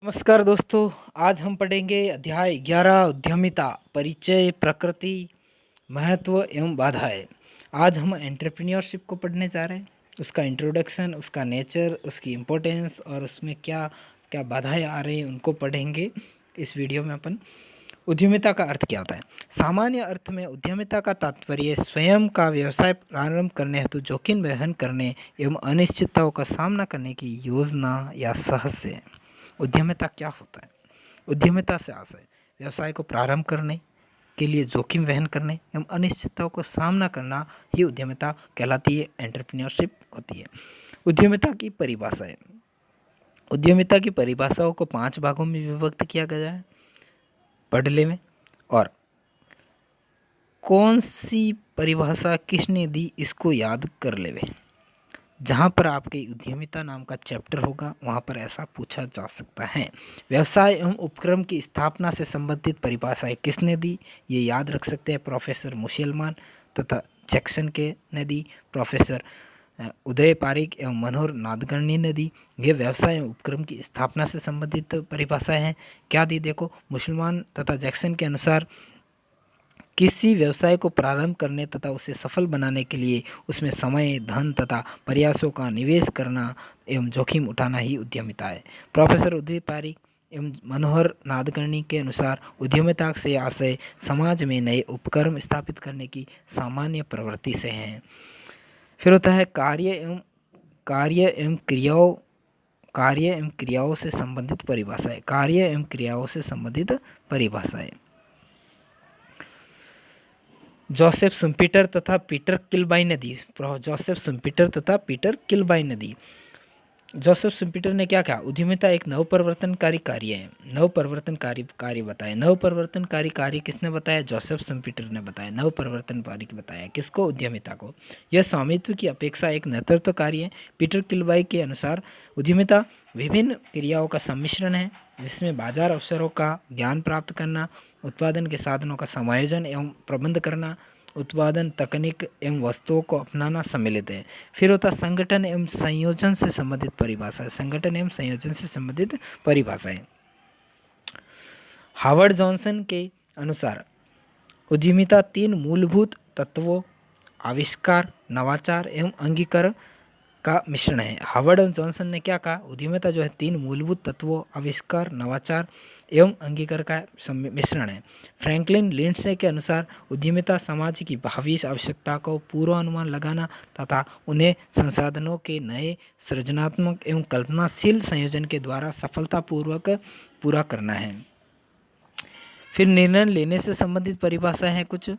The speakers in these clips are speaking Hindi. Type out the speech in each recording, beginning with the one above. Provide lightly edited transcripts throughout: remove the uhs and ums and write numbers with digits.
नमस्कार दोस्तों, आज हम पढ़ेंगे अध्याय 11 उद्यमिता परिचय प्रकृति महत्व एवं बाधाएं। आज हम एंटरप्रेन्योरशिप को पढ़ने जा रहे हैं, उसका इंट्रोडक्शन, उसका नेचर, उसकी इम्पोर्टेंस और उसमें क्या क्या बाधाएं आ रही हैं उनको पढ़ेंगे। इस वीडियो में अपन उद्यमिता का अर्थ क्या होता है। सामान्य अर्थ में उद्यमिता का तात्पर्य स्वयं का व्यवसाय प्रारंभ करने हेतु जोखिम वहन करने एवं अनिश्चितताओं का सामना करने की योजना या साहस है। उद्यमिता क्या होता है? उद्यमिता से आशय व्यवसाय को प्रारंभ करने के लिए जोखिम वहन करने एवं अनिश्चितताओं का सामना करना ही उद्यमिता कहलाती है, एंटरप्रेन्योरशिप होती है। उद्यमिता की परिभाषा है। उद्यमिता की परिभाषाओं को 5 भागों में विभक्त किया गया है, पढ़ ले में। और कौन सी परिभाषा किसने दी इसको याद कर लेवे। जहाँ पर आपके उद्यमिता नाम का चैप्टर होगा वहाँ पर ऐसा पूछा जा सकता है। व्यवसाय एवं उपक्रम की स्थापना से संबंधित परिभाषाएं किसने दी, ये याद रख सकते हैं। प्रोफेसर मुशियलमान तथा जैक्सन के ने दी, प्रोफेसर उदय पारिक एवं मनोहर नादगर्णी ने दी। ये व्यवसाय एवं उपक्रम की स्थापना से संबंधित परिभाषाएं हैं। क्या दी देखो, मुशियलमान तथा जैक्सन के अनुसार किसी व्यवसाय को प्रारंभ करने तथा उसे सफल बनाने के लिए उसमें समय, धन तथा प्रयासों का निवेश करना एवं जोखिम उठाना ही उद्यमिता है। प्रोफेसर उदय पारिक एवं मनोहर नादकर्णी के अनुसार उद्यमिता से आशय समाज में नए उपक्रम स्थापित करने की सामान्य प्रवृत्ति से हैं। फिर होता है कार्य एवं क्रियाओं से संबंधित परिभाषाएं। कार्य एवं क्रियाओं से संबंधित परिभाषाएं जोसेफ शुम्पीटर तथा पीटर किलबाई ने दी। जोसेफ शुम्पीटर तथा पीटर किलबाई ने दी। जोसेफ शुम्पीटर ने क्या कहा, उद्यमिता एक नवपरिवर्तनकारी कार्य है। नवपरिवर्तनकारी कार्य बताया। नवपरिवर्तनकारी कार्य किसने बताया? जोसेफ शुम्पीटर ने बताया। नवपरिवर्तनकारी बताया किसको? उद्यमिता को। यह स्वामित्व की अपेक्षा एक नेतृत्व कार्य है। पीटर किलबाई के अनुसार उद्यमिता विभिन्न क्रियाओं का सम्मिश्रण है जिसमें बाजार अवसरों का ज्ञान प्राप्त करना, उत्पादन के साधनों का समायोजन एवं प्रबंध करना, उत्पादन तकनीक एवं वस्तुओं को अपनाना सम्मिलित है। फिर होता संगठन एवं संयोजन से संबंधित परिभाषा। संगठन एवं संयोजन से संबंधित परिभाषाएं। हावर्ड जॉनसन के अनुसार उद्यमिता 3 मूलभूत तत्वों आविष्कार, नवाचार एवं अंगीकार का मिश्रण है। हावर्ड और जॉनसन ने क्या कहा, उद्यमिता जो है 3 मूलभूत तत्वों आविष्कार, नवाचार एवं अंगीकार का मिश्रण है। फ्रैंकलिन लिंडसे के अनुसार उद्यमिता समाज की भावी आवश्यकता को पूर्वानुमान लगाना तथा उन्हें संसाधनों के नए सृजनात्मक एवं कल्पनाशील संयोजन के द्वारा सफलतापूर्वक पूरा करना है। फिर निर्णय लेने से संबंधित परिभाषा है कुछ।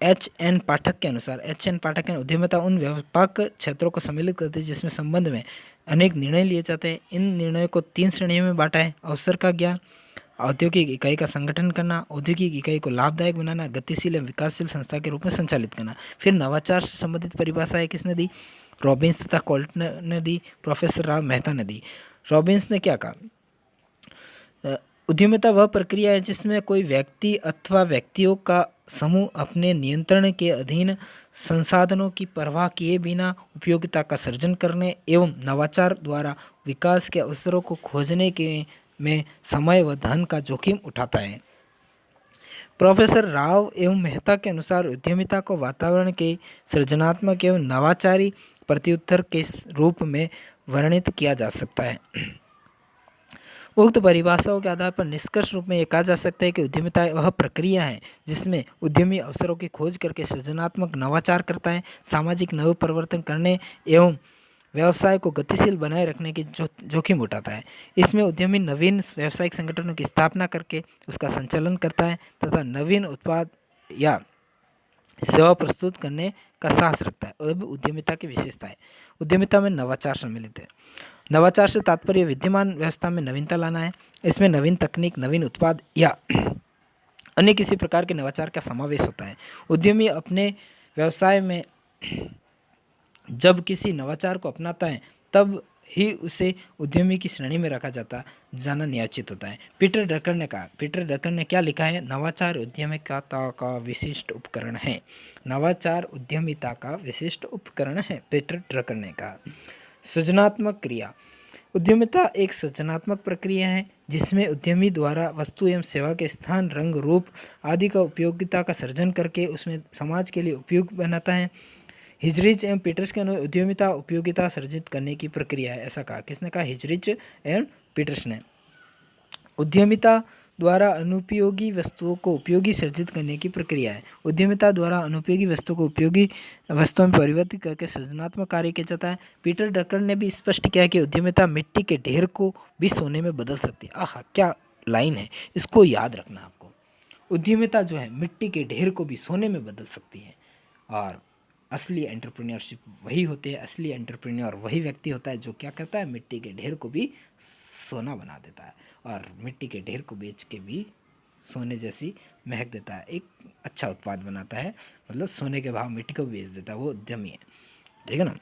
एच.एन. पाठक के अनुसार उद्यमिता उन व्यापक क्षेत्रों को सम्मिलित करती है जिसमें संबंध में अनेक निर्णय लिए जाते हैं। इन निर्णयों को 3 श्रेणियों में बांटा है। अवसर का ज्ञान, औद्योगिक इकाई का संगठन करना, औद्योगिक इकाई को लाभदायक बनाना, गतिशील एवं विकासशील संस्था के रूप में संचालित करना। फिर नवाचार से संबंधित परिभाषा है किसने दी? रॉबिन्स तथा कोल्टन ने दी, प्रोफेसर राव मेहता ने दी। रॉबिन्स ने क्या कहा, उद्यमिता वह प्रक्रिया है जिसमें कोई व्यक्ति अथवा व्यक्तियों का समूह अपने नियंत्रण के अधीन संसाधनों की परवाह किए बिना उपयोगिता का सृजन करने एवं नवाचार द्वारा विकास के अवसरों को खोजने के में समय व धन का जोखिम उठाता है। प्रोफेसर राव एवं मेहता के अनुसार उद्यमिता को वातावरण के सृजनात्मक एवं नवाचारी प्रत्युत्तर के रूप में वर्णित किया जा सकता है। उक्त परिभाषाओं के आधार पर निष्कर्ष रूप में यह कहा जा सकता है कि उद्यमिता वह प्रक्रिया है जिसमें उद्यमी अवसरों की खोज करके सृजनात्मक नवाचार करता है, सामाजिक नव परिवर्तन करने एवं व्यवसाय को गतिशील बनाए रखने की जोखिम उठाता है। इसमें उद्यमी नवीन व्यावसायिक संगठनों की स्थापना करके उसका संचालन करता है तथा नवीन उत्पाद या सेवा प्रस्तुत करने का साहस रखता है। और उद्यमिता की विशेषता है, उद्यमिता में नवाचार सम्मिलित है। नवाचार से तात्पर्य विद्यमान व्यवस्था में नवीनता लाना है। इसमें नवीन तकनीक, नवीन उत्पाद या अन्य किसी प्रकार के नवाचार का समावेश होता है। उद्यमी अपने व्यवसाय में जब किसी नवाचार को अपनाता है तब ही उसे उद्यमी की श्रेणी में रखा जाना न्यायोचित होता है। पीटर ड्रकर ने कहा, पीटर ड्रकर ने क्या लिखा है, नवाचार उद्यमिता का विशिष्ट उपकरण है। नवाचार उद्यमिता का विशिष्ट उपकरण है, पीटर ड्रकर ने कहा। सृजनात्मक क्रिया, उद्यमिता एक सृजनात्मक प्रक्रिया है जिसमें उद्यमी द्वारा वस्तु एवं सेवा के स्थान, रंग, रूप आदि का उपयोगिता का सृजन करके उसमें समाज के लिए उपयुक्त बनाता है। हिजरिच एवं पीटर्स के अनुसार उद्यमिता उपयोगिता सृजित करने की प्रक्रिया है। ऐसा कहा, किसने कहा? हिजरिच एवं पीटर्स ने। उद्यमिता द्वारा अनुपयोगी वस्तुओं को उपयोगी सृजित करने की प्रक्रिया है। उद्यमिता द्वारा अनुपयोगी वस्तुओं को उपयोगी वस्तुओं में परिवर्तित करके सृजनात्मक कार्य किया जाता है। पीटर ड्रकर ने भी स्पष्ट किया कि उद्यमिता मिट्टी के ढेर को भी सोने में बदल सकती है। आहा, क्या लाइन है, इसको याद रखना आपको। उद्यमिता जो है मिट्टी के ढेर को भी सोने में बदल सकती है। और असली एंटरप्रेन्योरशिप वही होते हैं, असली एंटरप्रेन्योर वही व्यक्ति होता है जो क्या करता है, मिट्टी के ढेर को भी सोना बना देता है और मिट्टी के ढेर को बेच के भी सोने जैसी महक देता है, एक अच्छा उत्पाद बनाता है, मतलब सोने के भाव मिट्टी को बेच देता है, वो उद्यमी है। ठीक है ना।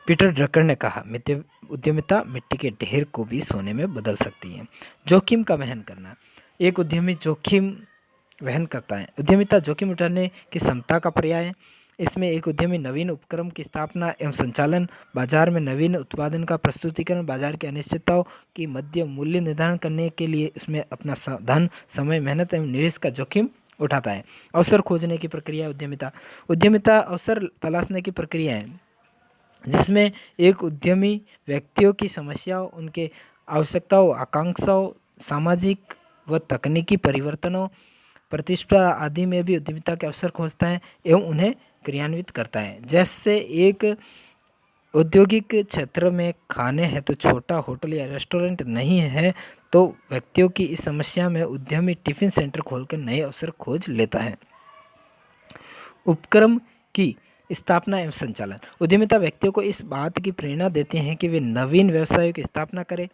पीटर ड्रकर ने कहा, उद्यमिता मिट्टी के ढेर को भी सोने में बदल सकती है। जोखिम का वहन करना, एक उद्यमी जोखिम वहन करता है। उद्यमिता जोखिम उठाने की क्षमता का पर्याय है। इसमें एक उद्यमी नवीन उपक्रम की स्थापना एवं संचालन, बाजार में नवीन उत्पादन का प्रस्तुतिकरण, बाजार की अनिश्चितताओं की मध्य मूल्य निर्धारण करने के लिए इसमें अपना धन, समय, मेहनत एवं निवेश का जोखिम उठाता है। अवसर खोजने की प्रक्रिया उद्यमिता, उद्यमिता अवसर तलाशने की प्रक्रिया है जिसमें एक उद्यमी व्यक्तियों की समस्याओं, उनके आवश्यकताओं, आकांक्षाओं, सामाजिक व तकनीकी परिवर्तनों, प्रतिस्पर्धा आदि में भी उद्यमिता के अवसर खोजता है एवं उन्हें क्रियान्वित करता है। जैसे एक औद्योगिक क्षेत्र में खाने हैं तो छोटा होटल या रेस्टोरेंट नहीं है, तो व्यक्तियों की इस समस्या में उद्यमी टिफिन सेंटर खोलकर नए अवसर खोज लेता है। उपक्रम की स्थापना एवं संचालन, उद्यमिता व्यक्तियों को इस बात की प्रेरणा देते हैं कि वे नवीन व्यवसायों की स्थापना करें,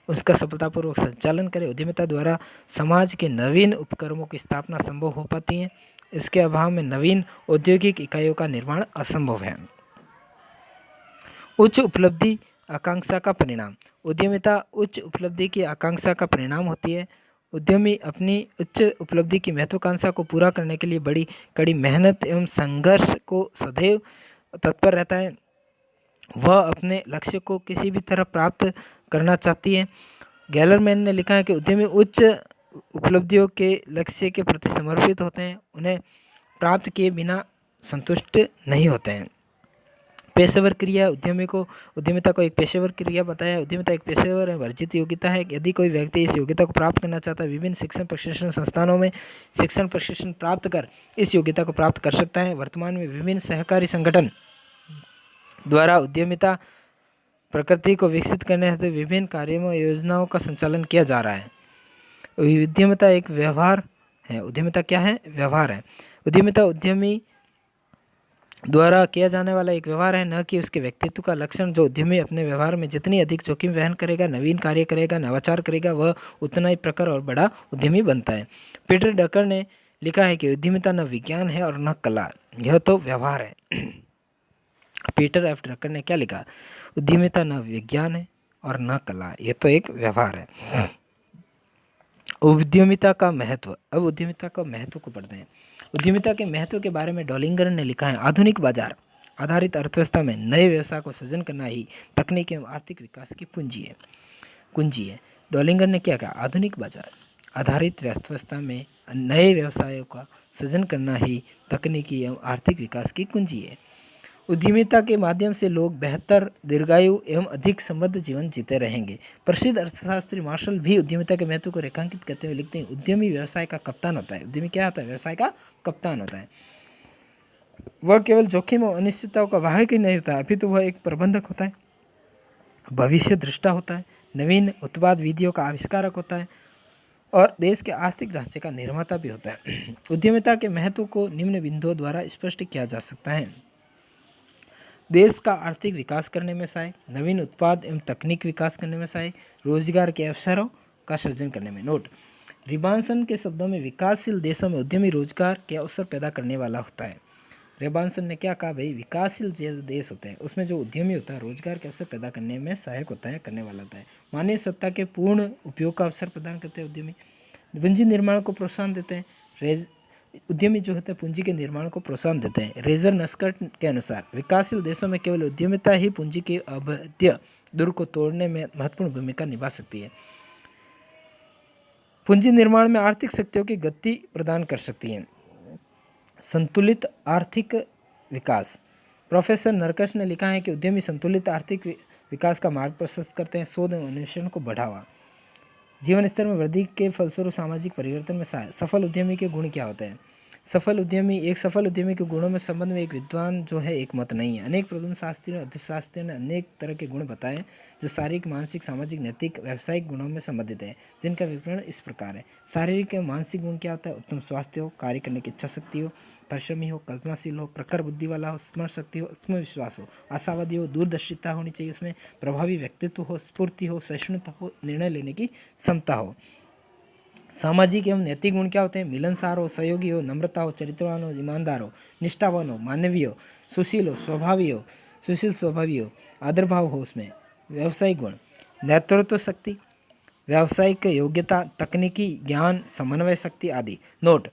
उसका सफलतापूर्वक संचालन करें। उद्यमिता द्वारा समाज के नवीन उपक्रमों की स्थापना संभव हो पाती है। इसके अभाव में नवीन औद्योगिक इकाइयों का निर्माण असंभव है। उच्च उपलब्धि आकांक्षा का परिणाम, उद्यमिता उच्च उपलब्धि की आकांक्षा का परिणाम होती है। उद्यमी अपनी उच्च उपलब्धि की महत्वाकांक्षा को पूरा करने के लिए बड़ी कड़ी मेहनत एवं संघर्ष को सदैव तत्पर रहता है। वह अपने लक्ष्य को किसी भी तरह प्राप्त करना चाहती है। गैलरमैन ने लिखा है कि उद्यमी उच्च उपलब्धियों के लक्ष्य के प्रति समर्पित होते हैं, उन्हें प्राप्त किए बिना संतुष्ट नहीं होते हैं। पेशेवर क्रिया, उद्यमिता को एक पेशेवर क्रिया बताया। उद्यमिता एक पेशेवर वर्जित योग्यता है। यदि कोई व्यक्ति इस योग्यता को प्राप्त करना चाहता है, विभिन्न शिक्षण प्रशिक्षण संस्थानों में शिक्षण प्रशिक्षण प्राप्त कर इस योग्यता को प्राप्त कर सकता है। वर्तमान में विभिन्न सहकारी संगठन द्वारा उद्यमिता प्रकृति को विकसित करने हेतु विभिन्न कार्यों योजनाओं का संचालन किया जा रहा है। उद्यमिता एक व्यवहार है। उद्यमिता क्या है? व्यवहार है। उद्यमिता उद्यमी द्वारा किया जाने वाला एक व्यवहार है, न कि उसके व्यक्तित्व का लक्षण। जो उद्यमी अपने व्यवहार में जितनी अधिक जोखिम वहन करेगा, नवीन कार्य करेगा, नवाचार करेगा, वह उतना ही प्रखर और बड़ा उद्यमी बनता है। पीटर ड्रकर ने लिखा है कि उद्यमिता न विज्ञान है और न कला, यह तो व्यवहार है। पीटर एफ ड्रकर ने क्या लिखा? उद्यमिता न विज्ञान है और न कला, यह तो एक व्यवहार है। उद्यमिता का महत्व, अब उद्यमिता का महत्व को पढ़ते हैं। उद्यमिता के महत्व के बारे में डॉलिंगर ने लिखा है, आधुनिक बाजार आधारित अर्थव्यवस्था में नए व्यवसाय को सृजन करना ही तकनीक एवं आर्थिक विकास की कुंजी है। डॉलिंगर ने क्या कहा? आधुनिक बाजार आधारित अर्थव्यवस्था में नए व्यवसायों का सृजन करना ही तकनीकी एवं आर्थिक विकास की कुंजी है। उद्यमिता के माध्यम से लोग बेहतर, दीर्घायु एवं अधिक समृद्ध जीवन जीते रहेंगे। प्रसिद्ध अर्थशास्त्री मार्शल भी उद्यमिता के महत्व को रेखांकित करते हुए लिखते हैं, उद्यमी व्यवसाय का कप्तान होता है। उद्यमी क्या होता है? व्यवसाय का कप्तान होता है। वह केवल जोखिम और अनिश्चितताओं का वाहक ही नहीं होता है, अभी तो वह एक प्रबंधक होता है, भविष्य दृष्टा होता है, नवीन उत्पाद विधियों का आविष्कारक होता है और देश के आर्थिक ढांचे का निर्माता भी होता है। उद्यमिता के महत्व को निम्न बिंदुओं द्वारा स्पष्ट किया जा सकता है। देश का आर्थिक विकास करने में सहायक, नवीन उत्पाद एवं तकनीक विकास करने में सहायक, रोजगार के अवसरों का सृजन करने में। नोट, रिबांसन के शब्दों में विकासशील देशों में उद्यमी रोजगार के अवसर पैदा करने वाला होता है। रिबांसन ने क्या कहा भाई? विकासशील जो देश होते हैं उसमें जो उद्यमी होता है रोजगार के अवसर पैदा करने में सहायक होता है, करने वाला होता है। मानवीय सत्ता के पूर्ण उपयोग का अवसर प्रदान करते हैं उद्यमी। पूंजी निर्माण को प्रोत्साहन देते हैं। उद्यमी जो होते हैं पूंजी के निर्माण को प्रोत्साहन देते हैं। रेजर नस्कट के अनुसार विकासशील देशों में केवल उद्यमिता ही पूंजी की अबाध्य दुर्ग को तोड़ने में महत्वपूर्ण भूमिका निभा सकती है। पूंजी निर्माण में आर्थिक शक्तियों की गति प्रदान कर सकती हैं। संतुलित आर्थिक विकास। प्रोफेसर नरकश ने लिखा है कि उद्यमी संतुलित आर्थिक विकास का मार्ग प्रशस्त करते हैं। शोध एवं अन्वेषण को बढ़ावा। जीवन स्तर में वृद्धि के फलस्वरूप सामाजिक परिवर्तन में सफल उद्यमी के गुण क्या होते हैं? एक सफल उद्यमी के गुणों में संबंध में एक विद्वान जो है एक मत नहीं है। अनेक प्रबंध शास्त्रियों अर्थशास्त्रियों ने अनेक तरह के गुण बताए जो शारीरिक, मानसिक, सामाजिक, नैतिक, व्यावसायिक गुणों में संबंधित है, जिनका विवरण इस प्रकार है। शारीरिक एवं मानसिक गुण क्या होता है? उत्तम स्वास्थ्य हो, कार्य करने की इच्छा शक्ति हो, परिश्रमी हो, कल्पनाशील हो, प्रखर बुद्धि वाला हो, स्मरण शक्ति हो, आत्मविश्वास हो, आशावादी हो, दूरदर्शिता होनी चाहिए उसमें, प्रभावी व्यक्तित्व हो, स्फूर्ति हो, सहिष्णुता हो, निर्णय लेने की क्षमता हो। सामाजिक एवं नैतिक गुण क्या होते हैं? मिलनसार हो, सहयोगी हो, नम्रता हो, चरित्रवान हो, ईमानदार हो, निष्ठावान हो, मानवीय हो, सुशील स्वभावी हो, आदर भाव हो उसमें। व्यावसायिक गुण, नेतृत्व शक्ति, व्यावसायिक योग्यता, तकनीकी ज्ञान, समन्वय शक्ति आदि। नोट,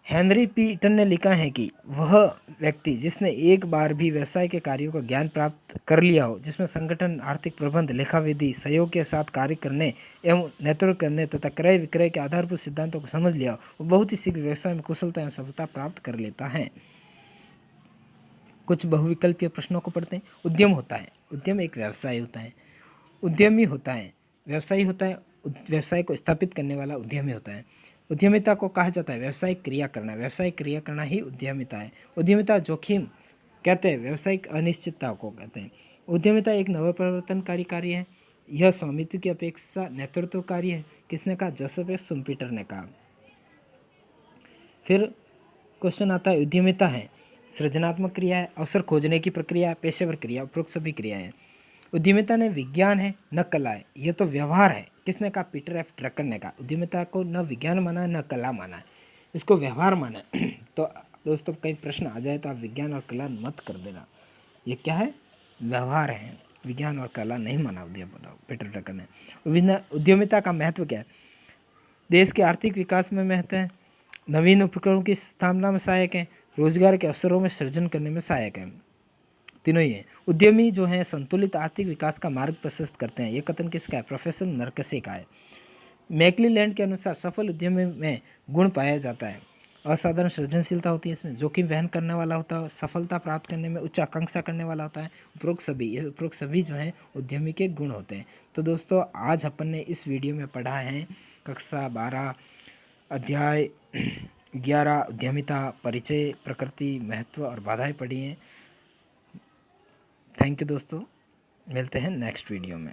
हेनरी पी ईटन ने लिखा है कि वह व्यक्ति जिसने एक बार भी व्यवसाय के कार्यों का ज्ञान प्राप्त कर लिया हो, जिसमें संगठन, आर्थिक प्रबंध, लेखाविधि, सहयोग के साथ कार्य करने एवं नेतृत्व करने तथा क्रय विक्रय के आधारभूत सिद्धांतों को समझ लिया हो, वो बहुत ही शीघ्र व्यवसाय में कुशलता एवं सफलता प्राप्त कर लेता है। कुछ बहुविकल्पीय प्रश्नों को पढ़ते हैं। उद्यम होता है, उद्यम एक व्यवसाय होता है, उद्यमी होता है, व्यवसायी होता है, व्यवसाय को स्थापित करने वाला उद्यमी होता है। उद्यमिता को कहा जाता है व्यावसायिक क्रिया करना, व्यावसायिक क्रिया करना ही उद्यमिता है। उद्यमिता जोखिम कहते हैं, व्यावसायिक अनिश्चितता को कहते हैं। उद्यमिता एक नवप्रवर्तनकारी कार्य है, यह स्वामित्व की अपेक्षा नेतृत्व कार्य है। किसने कहा? जोसेफ एस शुम्पीटर ने कहा। फिर क्वेश्चन आता है, उद्यमिता है सृजनात्मक क्रिया है, अवसर खोजने की प्रक्रिया है, पेशेवर क्रिया, उपरोक्त सभी क्रियाएं। उद्यमिता ने विज्ञान है न कला है, यह तो व्यवहार है। किसने कहा? पीटर एफ ड्रकर ने कहा। उद्यमिता को न विज्ञान माना है न कला माना है, इसको व्यवहार माना है। तो दोस्तों कहीं प्रश्न आ जाए तो आप विज्ञान और कला मत कर देना, ये क्या है? व्यवहार है, विज्ञान और कला नहीं माना पीटर ड्रकर ने। उद्यमिता का महत्व क्या है? देश के आर्थिक विकास में महत्व है, नवीन उपकरणों की स्थापना में सहायक है, रोजगार के अवसरों में सृजन करने में सहायक है। तीनों ही है। उद्यमी जो है संतुलित आर्थिक विकास का मार्ग प्रशस्त करते हैं। ये कथन किसका है? प्रोफेसर नरकसे का है। मैकलीलैंड के अनुसार सफल उद्यमी में गुण पाया जाता है, असाधारण सृजनशीलता होती है, इसमें जोखिम वहन करने वाला होता है, सफलता प्राप्त करने में उच्च आकांक्षा करने वाला होता है। उपरोक्त सभी जो हैं उद्यमी के गुण होते हैं। तो दोस्तों आज अपन ने इस वीडियो में पढ़ा है कक्षा 12 अध्याय 11 उद्यमिता, परिचय, प्रकृति, महत्व और बाधाएं पढ़ी हैं। थैंक यू दोस्तों, मिलते हैं नेक्स्ट वीडियो में।